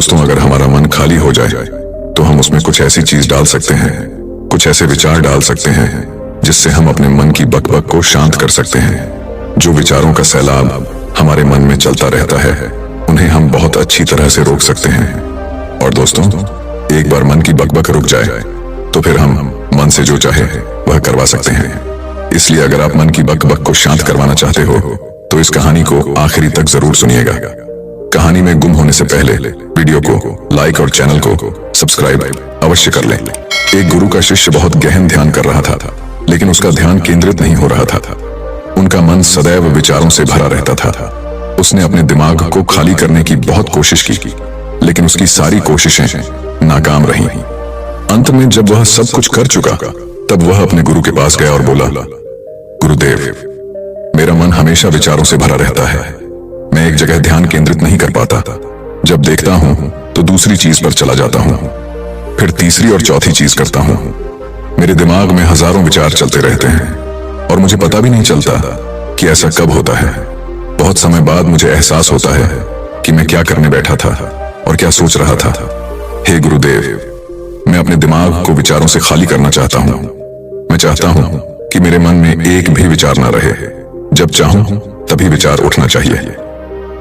दोस्तों, अगर हमारा मन खाली हो जाए तो हम उसमें कुछ ऐसी चीज डाल सकते हैं, कुछ ऐसे विचार डाल सकते हैं जिससे हम अपने मन की बकबक को शांत कर सकते हैं। जो विचारों का सैलाब हमारे मन में चलता रहता है, उन्हें हम बहुत अच्छी तरह से रोक सकते हैं। और दोस्तों, एक बार मन की बकबक रुक जाए तो फिर हम मन से जो चाहे वह करवा सकते हैं। इसलिए अगर आप मन की बकबक को शांत करवाना चाहते हो तो इस कहानी को आखिरी तक जरूर सुनिएगा। कहानी में गुम होने से पहले वीडियो को लाइक और चैनल को सब्सक्राइब अवश्य कर लें। एक गुरु का शिष्य बहुत गहन ध्यान कर रहा था, लेकिन उसका ध्यान केंद्रित नहीं हो रहा था। उनका मन सदैव विचारों से भरा रहता था। उसने अपने दिमाग को खाली करने की बहुत कोशिश की, लेकिन उसकी सारी कोशिशें नाकाम रहीं। अंत में जब वह सब कुछ कर चुका, तब वह अपने गुरु के पास गया और बोला, गुरुदेव, मेरा मन हमेशा विचारों से भरा रहता है। मैं एक जगह ध्यान केंद्रित नहीं कर पाता। जब देखता हूं तो दूसरी चीज पर चला जाता हूं, फिर तीसरी और चौथी चीज करता हूं। मेरे दिमाग में हजारों विचार चलते रहते हैं और मुझे पता भी नहीं चलता कि ऐसा कब होता है। बहुत समय बाद मुझे एहसास होता है कि मैं क्या करने बैठा था और क्या सोच रहा था। हे गुरुदेव, मैं अपने दिमाग को विचारों से खाली करना चाहता हूं। मैं चाहता हूं कि मेरे मन में एक भी विचार ना रहे। जब चाहूं तभी विचार उठना चाहिए।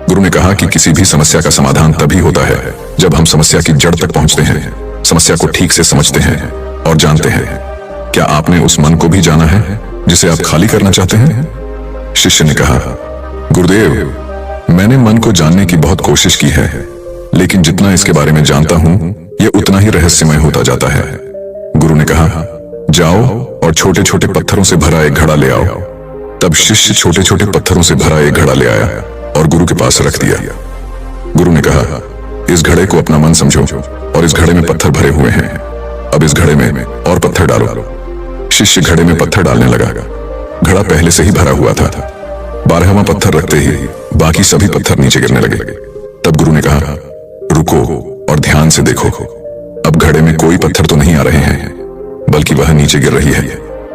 गुरु ने कहा कि किसी भी समस्या का समाधान तभी होता है जब हम समस्या की जड़ तक पहुंचते हैं, समस्या को ठीक से समझते हैं और जानते हैं। क्या आपने उस मन को भी जाना है जिसे आप खाली करना चाहते हैं? शिष्य ने कहा, गुरुदेव, मैंने मन को जानने की बहुत कोशिश की है, लेकिन जितना इसके बारे में जानता हूं यह उतना ही रहस्यमय होता जाता है। गुरु ने कहा, जाओ और छोटे छोटे पत्थरों से भरा एक घड़ा ले आओ। तब शिष्य छोटे छोटे पत्थरों से भरा एक घड़ा ले आया और गुरु के पास रख दिया। गुरु ने कहा, इस घड़े को अपना मन समझो और इस घड़े में पत्थर भरे हुए हैं। अब इस घड़े में और पत्थर डालो। शिष्य घड़े में पत्थर डालने लगा। घड़ा पहले से ही भरा हुआ था। 12वां पत्थर रखते ही बाकी सभी पत्थर नीचे गिरने लगे। तब गुरु ने कहा, रुको और ध्यान से देखो। अब घड़े में कोई पत्थर तो नहीं आ रहे हैं, बल्कि वह नीचे गिर रही है,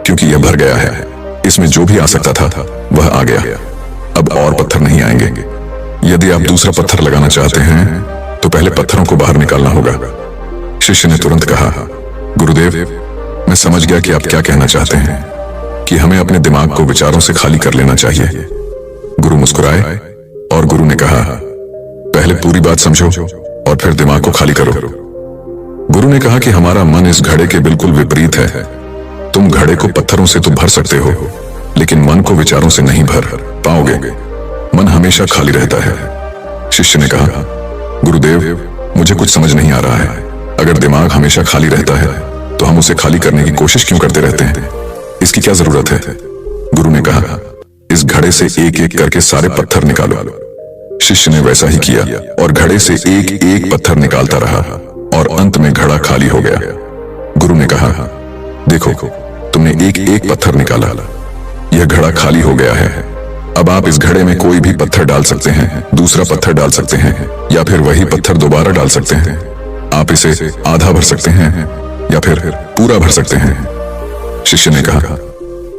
क्योंकि यह भर गया है। इसमें जो भी आ सकता था वह आ गया। अब और पत्थर नहीं आएंगे। यदि आप दूसरा पत्थर लगाना चाहते हैं तो पहले पत्थरों को बाहर निकालना होगा। शिष्य ने तुरंत कहा, गुरुदेव, मैं समझ गया कि आप क्या कहना चाहते हैं, कि हमें अपने दिमाग को विचारों से खाली कर लेना चाहिए। गुरु मुस्कुराए और गुरु ने कहा, पहले पूरी बात समझो और फिर दिमाग को खाली करो। गुरु ने कहा कि हमारा मन इस घड़े के बिल्कुल विपरीत है। तुम घड़े को पत्थरों से तो भर सकते हो, लेकिन मन को विचारों से नहीं भर पाओगे। मन हमेशा खाली रहता है। शिष्य ने कहा, गुरुदेव, मुझे कुछ समझ नहीं आ रहा है। अगर दिमाग हमेशा खाली रहता है तो हम उसे खाली करने की कोशिश क्यों करते रहते हैं? इसकी क्या जरूरत है? गुरु ने कहा, इस घड़े से एक एक करके सारे पत्थर निकालो। शिष्य ने वैसा ही किया और घड़े से एक एक पत्थर निकालता रहा और अंत में घड़ा खाली हो गया। गुरु ने कहा, देखो, तुमने एक एक पत्थर निकाला, यह घड़ा खाली हो गया है। अब आप इस घड़े में कोई भी पत्थर डाल सकते हैं, दूसरा पत्थर डाल सकते हैं, या फिर वही पत्थर दोबारा डाल सकते हैं। आप इसे आधा भर सकते हैं या फिर पूरा भर सकते हैं। शिष्य ने कहा,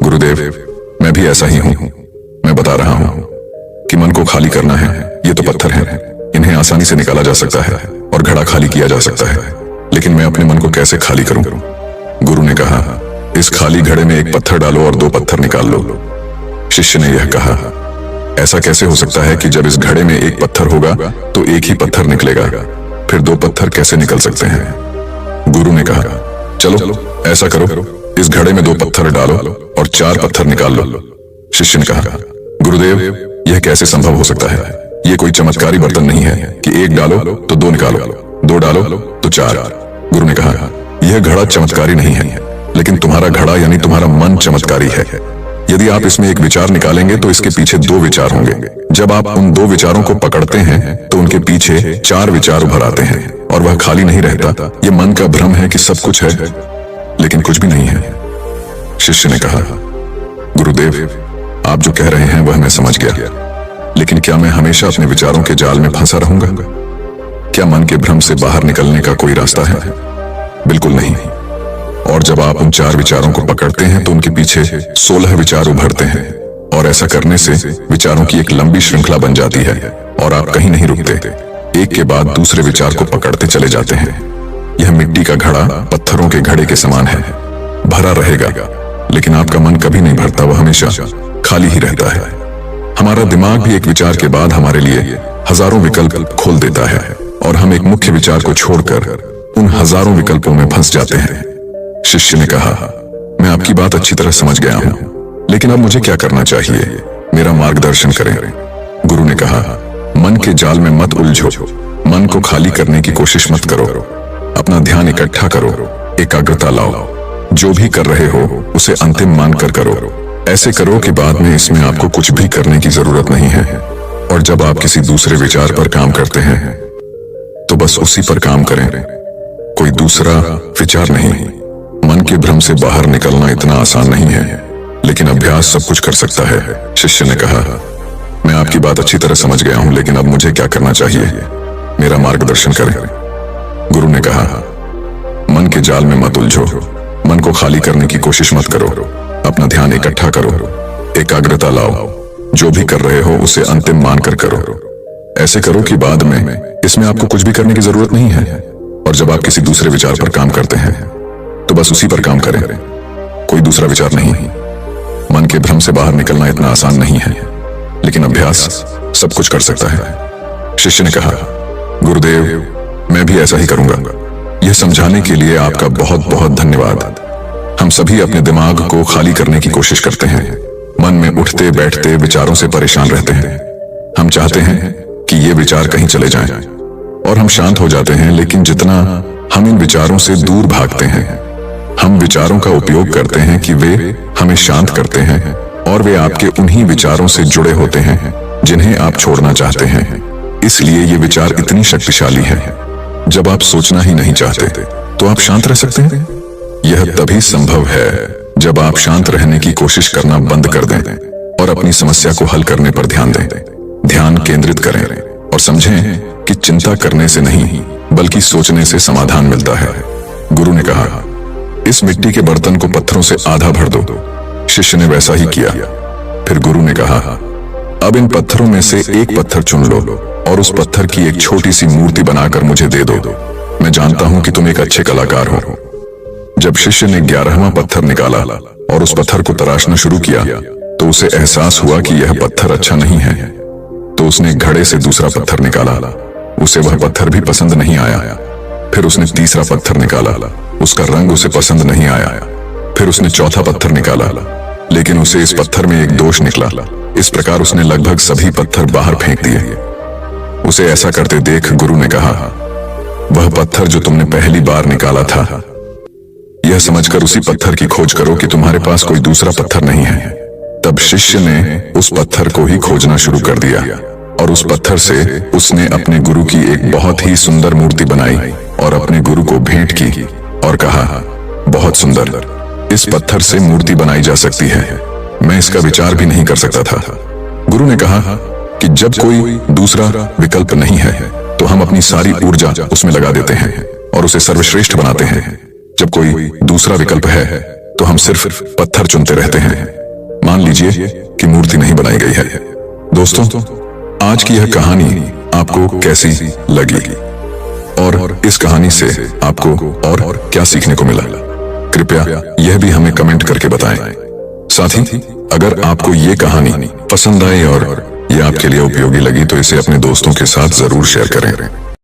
गुरुदेव, मैं भी ऐसा ही हूं। मैं बता रहा हूं कि मन को खाली करना है। ये तो पत्थर हैं, इन्हें आसानी से निकाला जा सकता है और घड़ा खाली किया जा सकता है, लेकिन मैं अपने मन को कैसे खाली करूं? गुरु ने कहा, इस खाली घड़े में एक पत्थर डालो और 2 पत्थर निकाल लो। शिष्य ने यह कहा, ऐसा कैसे हो सकता है कि जब इस घड़े में एक पत्थर होगा तो एक ही पत्थर निकलेगा, फिर 2 पत्थर कैसे निकल सकते हैं? गुरु ने कहा, चलो ऐसा करो, इस घड़े में 2 पत्थर डालो और 4 पत्थर निकाल लो। शिष्य ने कहा, गुरुदेव, यह कैसे संभव हो सकता है? यह कोई चमत्कारी बर्तन नहीं है कि 1 डालो तो 2 निकालो, 2 डालो तो 4। गुरु ने कहा, यह घड़ा चमत्कारी नहीं है, लेकिन तुम्हारा घड़ा यानी तुम्हारा मन चमत्कारी है। यदि आप इसमें एक विचार निकालेंगे तो इसके पीछे 2 विचार होंगे। जब आप उन 2 विचारों को पकड़ते हैं तो उनके पीछे 4 विचार उभर आते हैं और वह खाली नहीं रहता। ये मन का भ्रम है कि सब कुछ है, लेकिन कुछ भी नहीं है। शिष्य ने कहा, गुरुदेव, आप जो कह रहे हैं वह मैं समझ गया, लेकिन क्या मैं हमेशा अपने विचारों के जाल में फंसा रहूंगा? क्या मन के भ्रम से बाहर निकलने का कोई रास्ता है? बिल्कुल नहीं। और जब आप उन 4 विचारों को पकड़ते हैं तो उनके पीछे 16 विचार उभरते हैं, और ऐसा करने से विचारों की एक लंबी श्रृंखला बन जाती है और आप कहीं नहीं रुकते। एक के बाद दूसरे विचार को पकड़ते चले जाते हैं। यह मिट्टी का घड़ा पत्थरों के घड़े के समान है, भरा रहेगा, लेकिन आपका मन कभी नहीं भरता, वह हमेशा खाली ही रहता है। हमारा दिमाग भी एक विचार के बाद हमारे लिए हजारों विकल्प खोल देता है और हम एक मुख्य विचार को छोड़कर उन हजारों विकल्पों में फंस जाते हैं। शिष्य ने कहा, मैं आपकी बात अच्छी तरह समझ गया हूं, लेकिन अब मुझे क्या करना चाहिए? मेरा मार्गदर्शन करें। गुरु ने कहा, मन के जाल में मत उलझो, मन को खाली करने की कोशिश मत करो, अपना ध्यान इकट्ठा करो, एकाग्रता लाओ, जो भी कर रहे हो उसे अंतिम मानकर करो। ऐसे करो कि बाद में इसमें आपको कुछ भी करने की जरूरत नहीं है। और जब आप किसी दूसरे विचार पर काम करते हैं तो बस उसी पर काम करें, कोई दूसरा विचार नहीं। मन के भ्रम से बाहर निकलना इतना आसान नहीं है, लेकिन अभ्यास सब कुछ कर सकता है। शिष्य ने कहा, मैं आपकी बात अच्छी तरह समझ गया हूं, लेकिन अब मुझे क्या करना चाहिए? मेरा मार्गदर्शन करें। गुरु ने कहा, मन के जाल में मत उलझो, मन को खाली करने की कोशिश मत करो, अपना ध्यान इकट्ठा करो, एकाग्रता लाओ, जो भी कर रहे हो उसे अंतिम मानकर करो। ऐसे करो कि बाद में इसमें आपको कुछ भी करने की जरूरत नहीं है। और जब आप किसी दूसरे विचार पर काम करते हैं तो बस उसी पर काम करें, कोई दूसरा विचार नहीं। मन के भ्रम से बाहर निकलना इतना आसान नहीं है, लेकिन अभ्यास सब कुछ कर सकता है। शिष्य ने कहा, गुरुदेव, मैं भी ऐसा ही करूंगा। यह समझाने के लिए आपका बहुत बहुत धन्यवाद। हम सभी अपने दिमाग को खाली करने की कोशिश करते हैं, मन में उठते बैठते विचारों से परेशान रहते हैं। हम चाहते हैं कि ये विचार कहीं चले जाएं और हम शांत हो जाते हैं, लेकिन जितना हम इन विचारों से दूर भागते हैं, हम विचारों का उपयोग करते हैं कि वे हमें शांत करते हैं, और वे आपके उन्हीं विचारों से जुड़े होते हैं जिन्हें आप छोड़ना चाहते हैं। इसलिए ये विचार इतनी शक्तिशाली है। जब आप सोचना ही नहीं चाहते तो आप शांत रह सकते हैं। यह तभी संभव है जब आप शांत रहने की कोशिश करना बंद कर दें और अपनी समस्या को हल करने पर ध्यान दें। ध्यान केंद्रित करें और समझें कि चिंता करने से नहीं बल्कि सोचने से समाधान मिलता है। गुरु ने कहा, इस मिट्टी के बर्तन को पत्थरों से आधा भर दो। शिष्य ने वैसा ही किया। फिर गुरु ने कहा, अब इन पत्थरों में से एक पत्थर चुन लो और उस पत्थर की एक छोटी सी मूर्ति बनाकर मुझे दे दो। मैं जानता हूं कि तुम एक अच्छे कलाकार हो। जब शिष्य ने 11वां पत्थर निकाला और उस पत्थर को तराशना शुरू किया तो उसे एहसास हुआ कि यह पत्थर अच्छा नहीं है। तो उसने घड़े से दूसरा पत्थर निकाला, उसे वह पत्थर भी पसंद नहीं आया। फिर उसने तीसरा पत्थर निकाला, उसका रंग उसे पसंद नहीं आया। फिर उसने चौथा पत्थर निकाला, लेकिन उसे इस पत्थर में एक दोष निकला। इस प्रकार उसने लगभग सभी पत्थर बाहर फेंक दिए। उसे ऐसा करते देख गुरु ने कहा, वह पत्थर जो तुमने पहली बार निकाला था, यह समझकर उसी पत्थर की खोज करो कि तुम्हारे पास कोई दूसरा पत्थर नहीं है। तब शिष्य ने उस पत्थर को ही खोजना शुरू कर दिया और उस पत्थर से उसने अपने गुरु की एक बहुत ही सुंदर मूर्ति बनाई और अपने गुरु को भेंट की और कहा, बहुत सुंदर, इस पत्थर से मूर्ति बनाई जा सकती है। मैं इसका विचार भी नहीं कर सकता था। गुरु ने कहा कि जब कोई दूसरा विकल्प नहीं है तो हम अपनी सारी ऊर्जा उसमें लगा देते हैं और उसे सर्वश्रेष्ठ बनाते हैं। जब कोई दूसरा विकल्प है तो हम सिर्फ पत्थर चुनते रहते हैं। मान लीजिए कि मूर्ति नहीं बनाई गई है। दोस्तों, आज की यह कहानी आपको कैसी लगी और इस कहानी से आपको और क्या सीखने को मिला? कृपया यह भी हमें कमेंट करके बताएं। साथ ही अगर आपको ये कहानी पसंद आई और ये आपके लिए उपयोगी लगी तो इसे अपने दोस्तों के साथ जरूर शेयर करें।